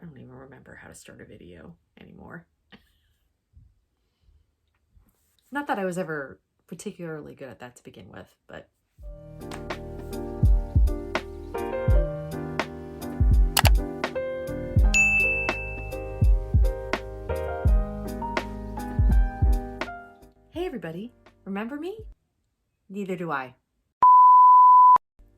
don't even remember how to start a video anymore. Not that I was ever particularly good at that to begin with, but hey everybody, remember me? Neither do I.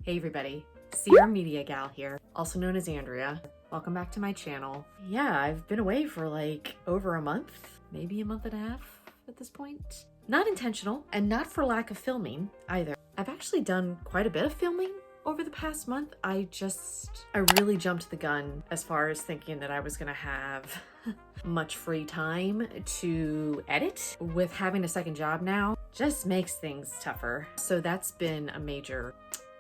Hey everybody, Sierra Media Gal here, also known as Andrea. Welcome back to my channel. Yeah, I've been away for like over a month, maybe a month and a half at this point. Not intentional, and not for lack of filming either. I've actually done quite a bit of filming over the past month. I really jumped the gun as far as thinking that I was gonna have much free time to edit. With having a second job now, just makes things tougher. So that's been a major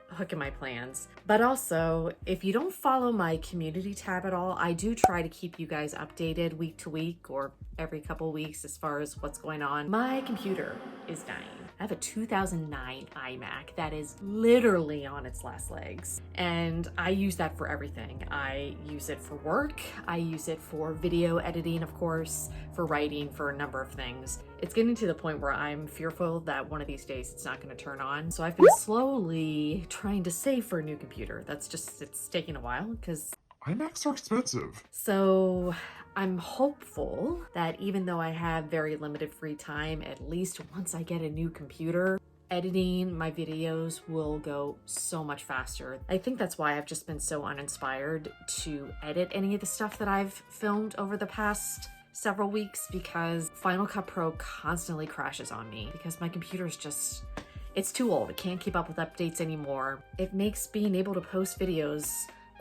hook in my plans. But also, if you don't follow my community tab at all, I do try to keep you guys updated week to week or every couple weeks as far as what's going on. My computer is dying. I have a 2009 iMac that is literally on its last legs, and I use that for everything. I use it for work, I use it for video editing, of course, for writing, for a number of things. It's getting to the point where I'm fearful that one of these days it's not going to turn on. So I've been slowly trying to save for a new computer. It's taking a while because iMacs are expensive. So I'm hopeful that even though I have very limited free time, at least once I get a new computer, editing my videos will go so much faster. I think that's why I've just been so uninspired to edit any of the stuff that I've filmed over the past several weeks, because Final Cut Pro constantly crashes on me because my computer's just, it's too old. It can't keep up with updates anymore. It makes being able to post videos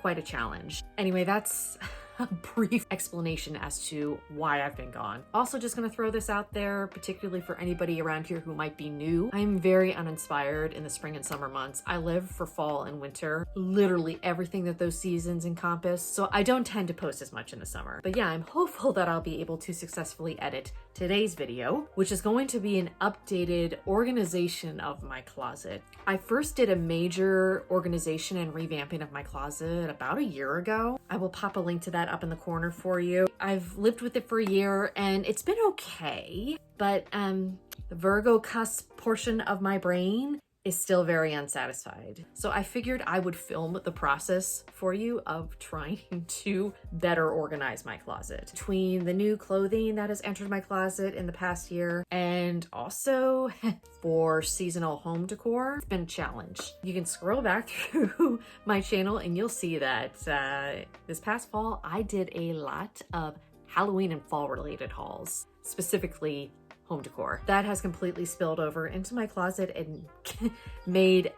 quite a challenge. Anyway, that's a brief explanation as to why I've been gone. Also, just gonna throw this out there, particularly for anybody around here who might be new. I'm very uninspired in the spring and summer months. I live for fall and winter, literally everything that those seasons encompass, so I don't tend to post as much in the summer. But yeah, I'm hopeful that I'll be able to successfully edit today's video, which is going to be an updated organization of my closet. I first did a major organization and revamping of my closet about a year ago. I will pop a link to that up in the corner for you. I've lived with it for a year and it's been okay, but the Virgo cusp portion of my brain is still very unsatisfied. So I figured I would film the process for you of trying to better organize my closet. Between the new clothing that has entered my closet in the past year and also for seasonal home decor, it's been a challenge. You can scroll back through my channel and you'll see that this past fall, I did a lot of Halloween and fall related hauls, specifically home decor. That has completely spilled over into my closet and made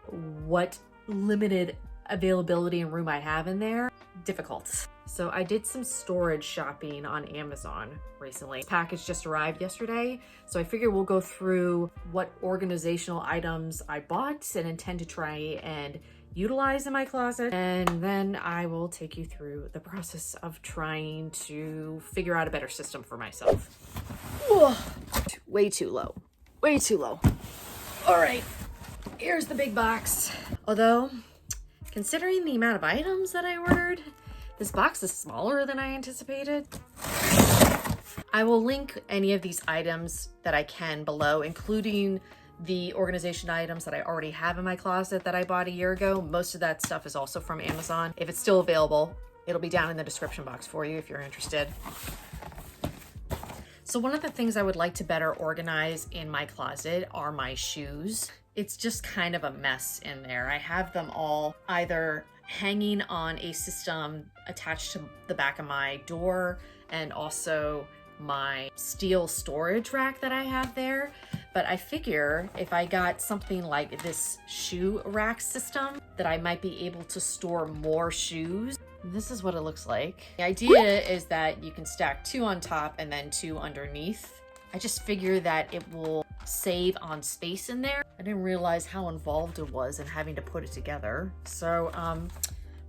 what limited availability and room I have in there difficult. So I did some storage shopping on Amazon recently. This package just arrived yesterday, so I figure we'll go through what organizational items I bought and intend to try and utilize in my closet, and then I will take you through the process of trying to figure out a better system for myself. Whoa. Way too low. Way too low. All right, here's the big box. Although, considering the amount of items that I ordered, this box is smaller than I anticipated. I will link any of these items that I can below, including the organization items that I already have in my closet that I bought a year ago. Most of that stuff is also from Amazon. If it's still available, it'll be down in the description box for you if you're interested. So one of the things I would like to better organize in my closet are my shoes. It's just kind of a mess in there. I have them all either hanging on a system attached to the back of my door and also my steel storage rack that I have there. But I figure if I got something like this shoe rack system, that I might be able to store more shoes. This is what it looks like. The idea is that you can stack 2 on top and then 2 underneath. I just figure that it will save on space in there. I didn't realize how involved it was in having to put it together. So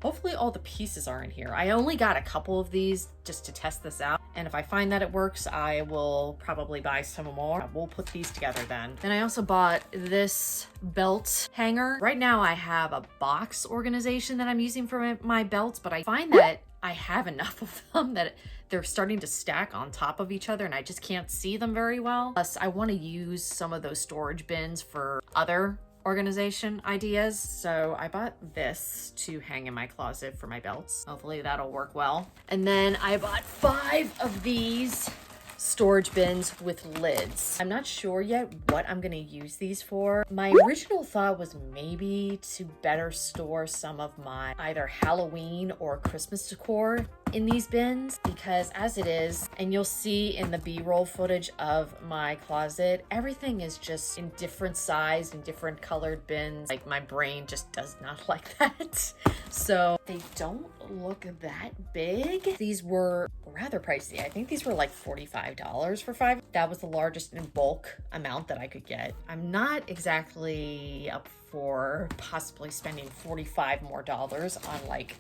Hopefully all the pieces are in here. I only got a couple of these just to test this out. And if I find that it works, I will probably buy some more. We'll put these together then. Then I also bought this belt hanger. Right now I have a box organization that I'm using for my belts, but I find that I have enough of them that they're starting to stack on top of each other and I just can't see them very well. Plus, I want to use some of those storage bins for other organization ideas. So I bought this to hang in my closet for my belts. Hopefully that'll work well. And then I bought 5 of these storage bins with lids. I'm not sure yet what I'm gonna use these for. My original thought was maybe to better store some of my either Halloween or Christmas decor in these bins, because as it is, and you'll see in the B-roll footage of my closet, everything is just in different size and different colored bins. Like, my brain just does not like that. So they don't look that big. These were rather pricey. I think these were like $45 for 5. That was the largest in bulk amount that I could get. I'm not exactly up for possibly spending $45 more on like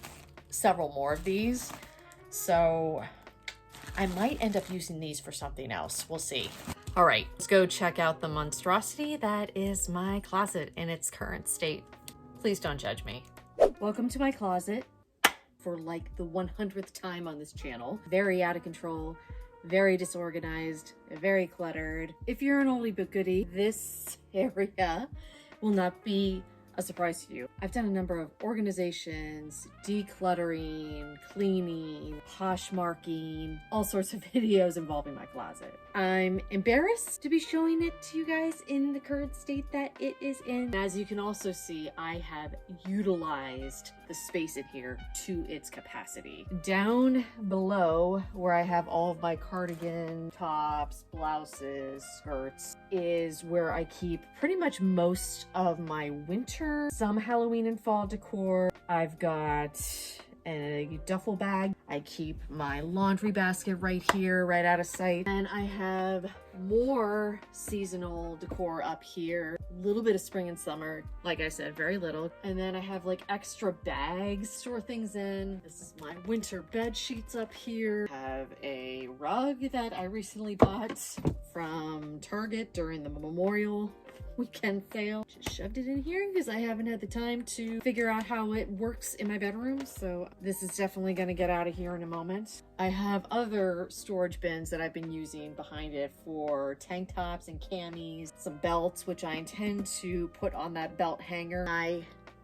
several more of these. So I might end up using these for something else. We'll see. All right, let's go check out the monstrosity that is my closet in its current state. Please don't judge me. Welcome to my closet for like the 100th time on this channel. Very out of control, very disorganized, very cluttered. If you're an oldie but goodie, this area will not be a surprise to you. I've done a number of organizations, decluttering, cleaning, poshmarking, all sorts of videos involving my closet. I'm embarrassed to be showing it to you guys in the current state that it is in. As you can also see, I have utilized the space in here to its capacity. Down below, where I have all of my cardigan, tops, blouses, skirts, is where I keep pretty much most of my winter, some Halloween and fall decor. I've got a duffel bag. I keep my laundry basket right here, right out of sight. And I have more seasonal decor up here. A little bit of spring and summer. Like I said, very little. And then I have like extra bags to store things in. This is my winter bed sheets up here. I have a rug that I recently bought from Target during the Memorial weekend sale. Just shoved it in here because I haven't had the time to figure out how it works in my bedroom. So this is definitely going to get out of here in a moment. I have other storage bins that I've been using behind it for tank tops and camis, some belts, which I intend to put on that belt hanger. My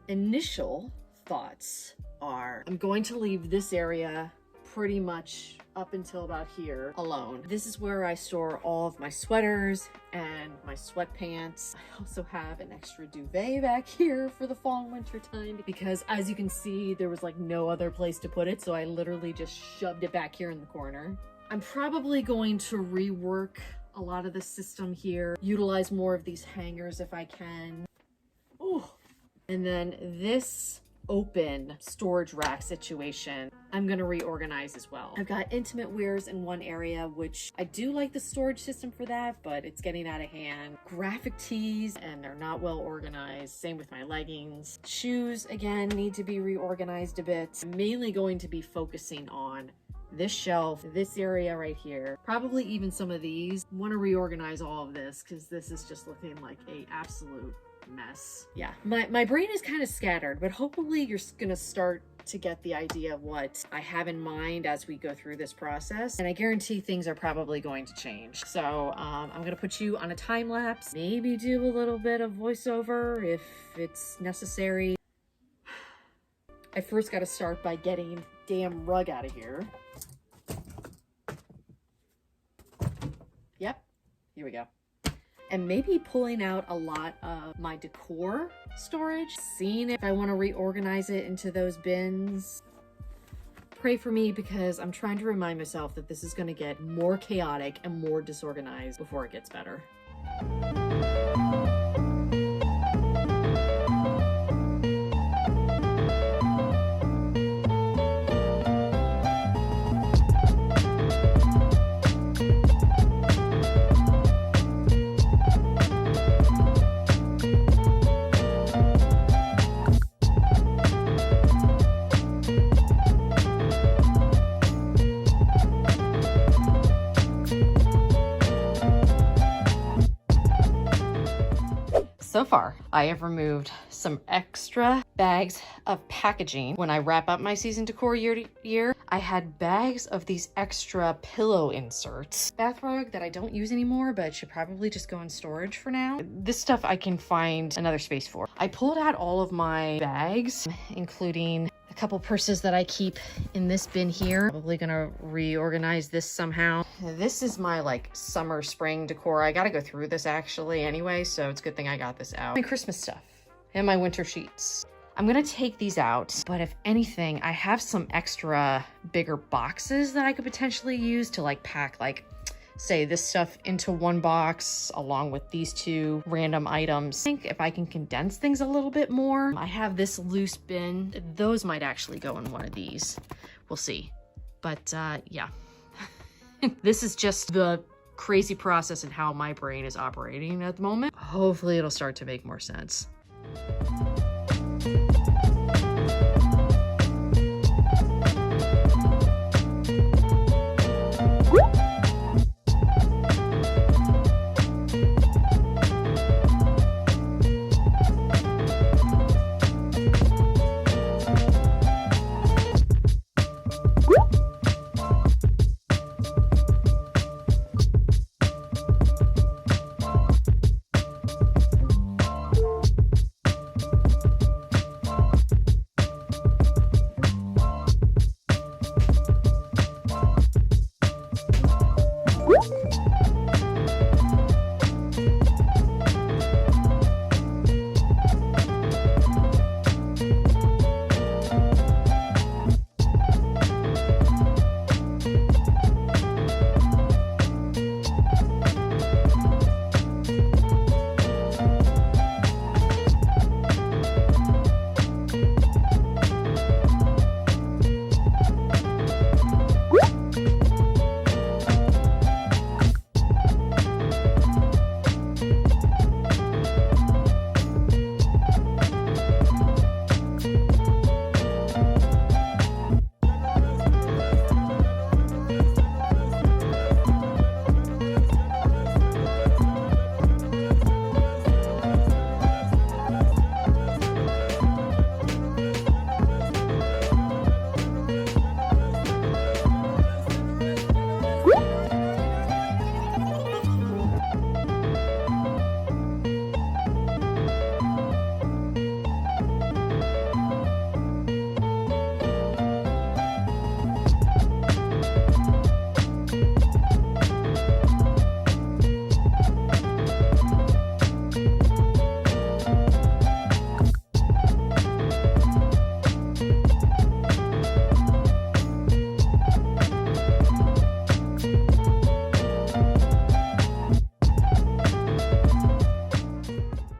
initial thoughts are I'm going to leave this area pretty much up until about here alone. This is where I store all of my sweaters and my sweatpants. I also have an extra duvet back here for the fall and winter time because, as you can see, there was like no other place to put it, so I literally just shoved it back here in the corner. I'm probably going to rework a lot of the system here, utilize more of these hangers if I can. Ooh. And then this open storage rack situation I'm gonna reorganize as well. I've got intimate wears in one area, which I do like the storage system for that, but it's getting out of hand. Graphic tees, and they're not well organized. Same with my leggings. Shoes, again, need to be reorganized a bit. I'm mainly going to be focusing on this shelf, this area right here, probably even some of these. I want to reorganize all of this because this is just looking like a absolute mess. Yeah, my brain is kind of scattered, but hopefully you're gonna start to get the idea of what I have in mind as we go through this process. And I guarantee things are probably going to change. So I'm gonna put you on a time lapse, maybe do a little bit of voiceover if it's necessary. I first got to start by getting the damn rug out of here. Yep, here we go. And maybe pulling out a lot of my decor storage, seeing if I want to reorganize it into those bins. Pray for me because I'm trying to remind myself that this is going to get more chaotic and more disorganized before it gets better. So far, I have removed some extra bags of packaging. When I wrap up my season decor year to year, I had bags of these extra pillow inserts. Bath rug that I don't use anymore, but should probably just go in storage for now. This stuff I can find another space for. I pulled out all of my bags, including a couple purses that I keep in this bin here. Probably gonna reorganize this somehow. This is my like summer spring decor. I gotta go through this actually anyway, so it's a good thing I got this out. My Christmas stuff and my winter sheets. I'm gonna take these out, but if anything, I have some extra bigger boxes that I could potentially use to like pack like, say, this stuff into one box along with these two random items. I think if I can condense things a little bit more. I have this loose bin. Those might actually go in one of these. We'll see. But yeah, this is just the crazy process and how my brain is operating at the moment. Hopefully it'll start to make more sense.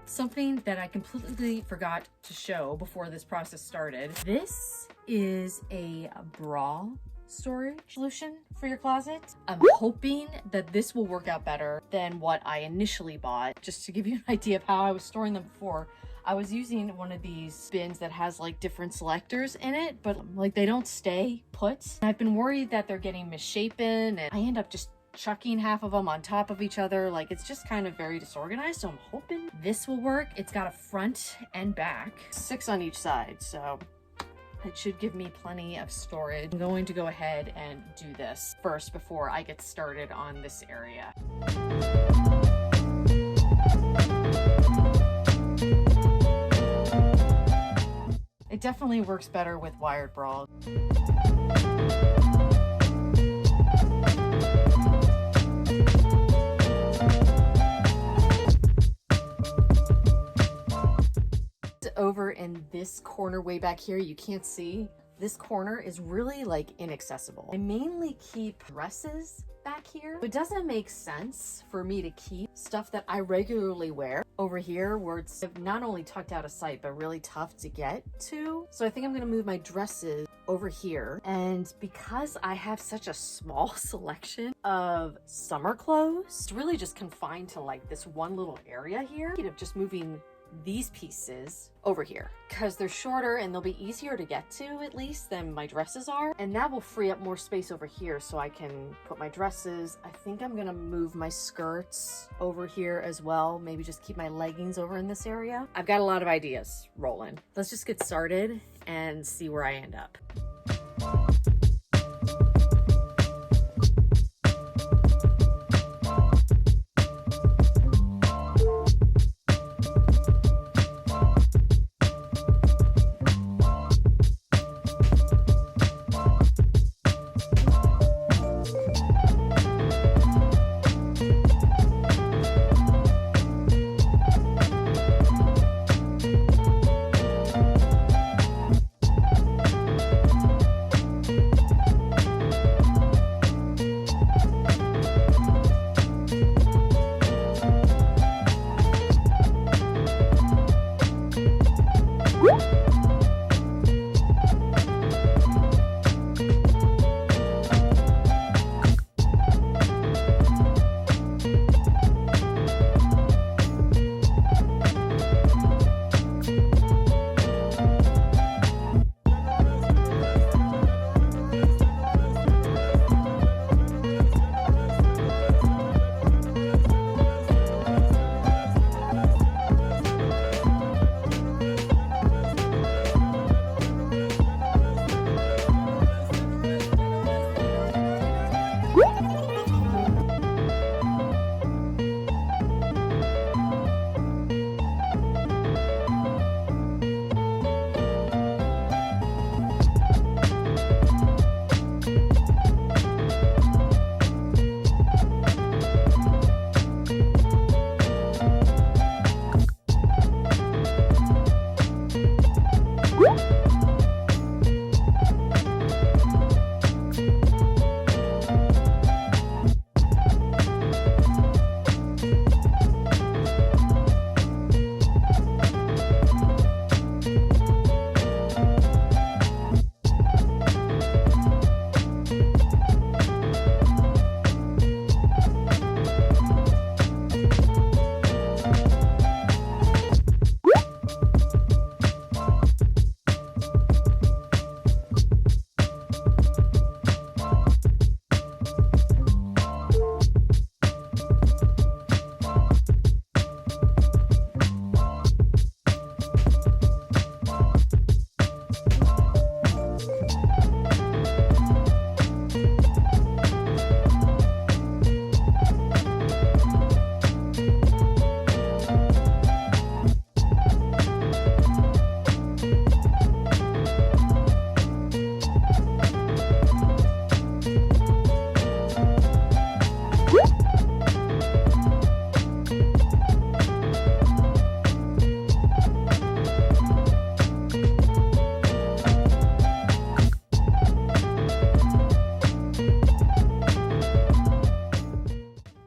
Something that I completely forgot to show before this process started. This is a bra storage solution for your closet. I'm hoping that this will work out better than what I initially bought. Just to give you an idea of how I was storing them before, I was using one of these bins that has like different selectors in it, but like they don't stay put. I've been worried that they're getting misshapen and I end up just chucking half of them on top of each other. Like it's just kind of very disorganized. So I'm hoping this will work. It's got a front and back, 6 on each side. So it should give me plenty of storage. I'm going to go ahead and do this first before I get started on this area. It definitely works better with wired bras. Over in this corner way back here, you can't see. This corner is really like inaccessible. I mainly keep dresses back here. It doesn't make sense for me to keep stuff that I regularly wear over here where it's not only tucked out of sight, but really tough to get to. So I think I'm gonna move my dresses over here. And because I have such a small selection of summer clothes, it's really just confined to like this one little area here. Just moving these pieces over here because they're shorter and they'll be easier to get to, at least, than my dresses are. And that will free up more space over here so I can put my dresses. I think I'm gonna move my skirts over here as well. Maybe just keep my leggings over in this area. I've got a lot of ideas rolling. Let's just get started and see where I end up.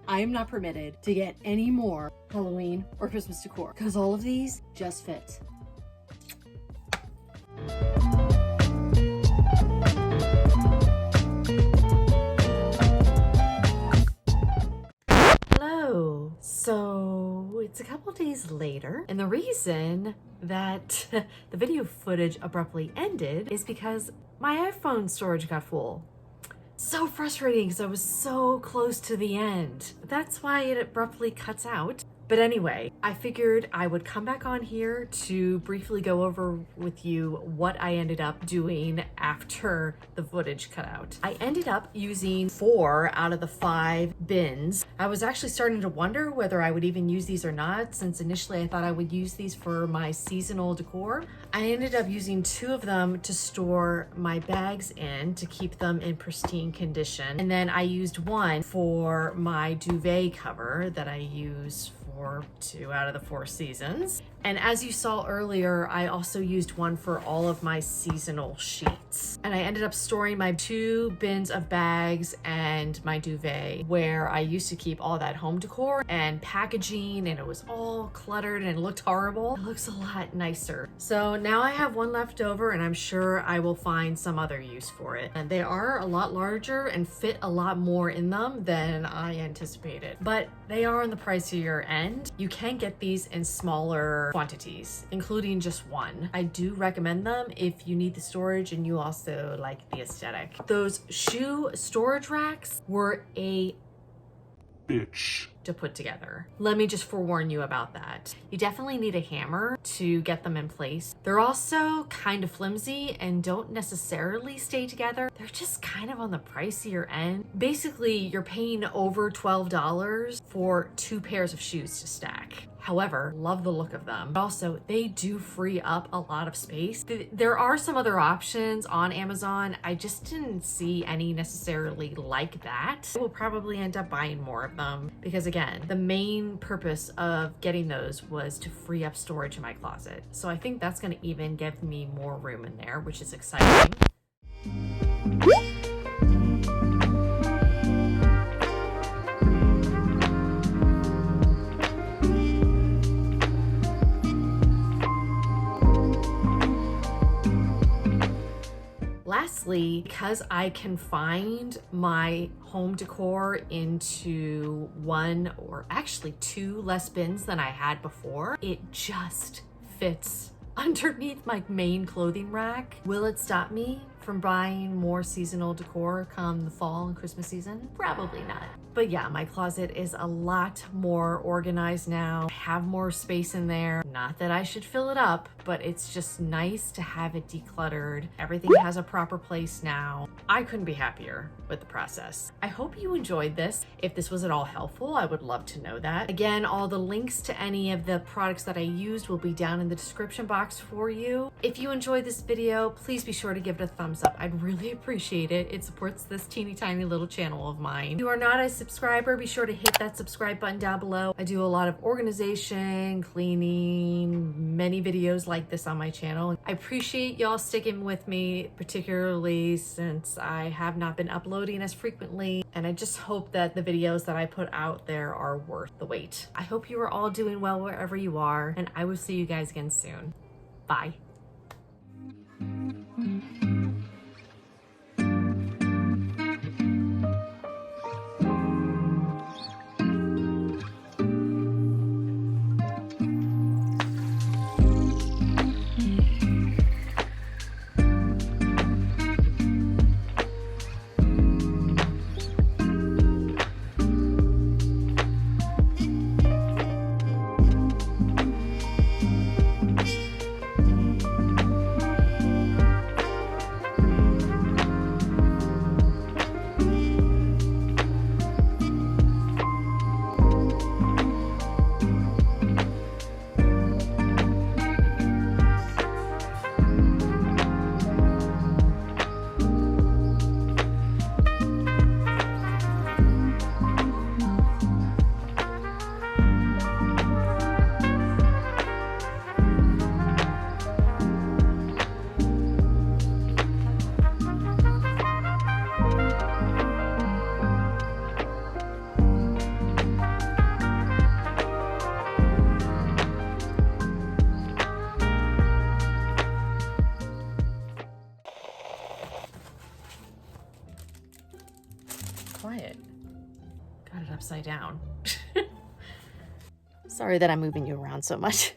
I am not permitted to get any more Halloween or Christmas decor because all of these just fit. Hello. So it's a couple days later, and the reason that the video footage abruptly ended is because my iPhone storage got full. So frustrating because I was so close to the end. That's why it abruptly cuts out. But anyway, I figured I would come back on here to briefly go over with you what I ended up doing after the footage cut out. I ended up using 4 out of the 5 bins. I was actually starting to wonder whether I would even use these or not, since initially I thought I would use these for my seasonal decor. I ended up using 2 of them to store my bags in to keep them in pristine condition. And then I used 1 for my duvet cover that I use for 2 out of the 4 seasons. And as you saw earlier, I also used 1 for all of my seasonal sheets. And I ended up storing my 2 bins of bags and my duvet where I used to keep all that home decor and packaging, and it was all cluttered and it looked horrible. It looks a lot nicer. So now I have 1 left over, and I'm sure I will find some other use for it. And they are a lot larger and fit a lot more in them than I anticipated. But they are on the pricier end. You can get these in smaller quantities, including just one. I do recommend them if you need the storage and you also like the aesthetic. Those shoe storage racks were a bitch to put together. Let me just forewarn you about that. You definitely need a hammer to get them in place. They're also kind of flimsy and don't necessarily stay together. They're just kind of on the pricier end. Basically, you're paying over $12 for 2 pairs of shoes to stack. However, love the look of them. But also, they do free up a lot of space. There are some other options on Amazon. I just didn't see any necessarily like that. I will probably end up buying more of them because again, the main purpose of getting those was to free up storage in my closet. So I think that's gonna even give me more room in there, which is exciting. Lastly, because I confined my home decor into 1 or actually 2 less bins than I had before, it just fits underneath my main clothing rack. Will it stop me from buying more seasonal decor come the fall and Christmas season? Probably not. But yeah, my closet is a lot more organized now. I have more space in there. Not that I should fill it up, but it's just nice to have it decluttered. Everything has a proper place now. I couldn't be happier with the process. I hope you enjoyed this. If this was at all helpful, I would love to know that. Again, all the links to any of the products that I used will be down in the description box for you. If you enjoyed this video, please be sure to give it a thumbs up. I'd really appreciate it. It supports this teeny tiny little channel of mine. If you are not a subscriber, be sure to hit that subscribe button down below. I do a lot of organization, cleaning, many videos like this on my channel. I appreciate y'all sticking with me, particularly since I have not been uploading as frequently, and I just hope that the videos that I put out there are worth the wait. I hope you are all doing well wherever you are, and I will see you guys again soon. Bye. Quiet. Got it upside down. Sorry that I'm moving you around so much.